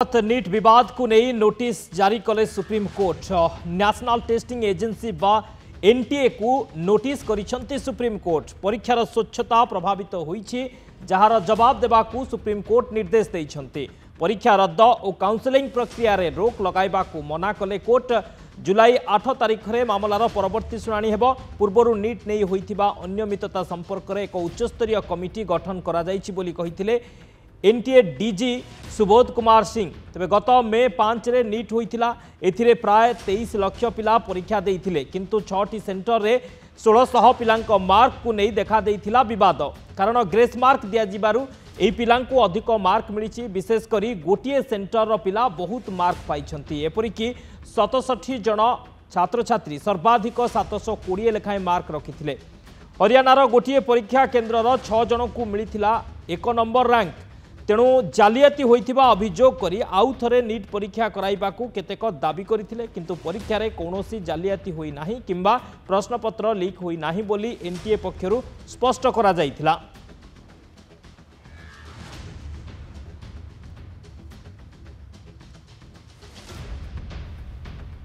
NEET विवाद को नहीं नोटिस जारी कले supreme court. National testing agency बा एनटीए को नोटिस करिसेंती सुप्रीम कोर्ट। परीक्षार स्वच्छता प्रभावित होईछि जहार जवाब देबाकू सुप्रीम कोर्ट निर्देश देइछंती। परीक्षा रद्द और काउंसलिंग प्रक्रिया रे रोक लगाइबाकू मना कले कोर्ट। जुलाई 8 तारिख रे मामलार परवर्ती शुणाणी हेबो। पूर्वरु नीट नहीं होइथिबा अनियमितता संपर्क रे एक उच्चस्तरीय कमिटी गठन करा जाइछि बोली कहिथिले एनटीए डीजी सुबोध कुमार सिंह। तेज गत मे 5 रे नीट होइथिला। एथिरे प्राय 23 लाख पिला परीक्षा देइथिले, किंतु 6टी सेंटर रे 1600 पिलांक मार्क को नहीं देखा देइथिला विवाद। कारण ग्रेस मार्क दिया जिबारु एही पिलांको अधिक मार्क मिलिछि। विशेष करी गोटिए सेंटर रो पिला बहुत मार्क पाइछंती। एपरिकी 67 जन छात्र छात्री सर्वाधिक 720 लेखाएं मार्क रखिथिले। हरियाणार गोटिए परीक्षा केन्द्रर 6 जन को मिलिथिला 1 नंबर रैंक। तेणु जालियाती होइथिबा अभियोग करी आउ थरे नीट परीक्षा कराइबाकू केतेक दाबी करथिले, किंतु परीक्षा रे कोनोसी जालियाती होई नाही किंबा प्रश्नपत्र लीक होई नाही बोली एनटीए पक्षरु स्पष्ट करा जाइथिला।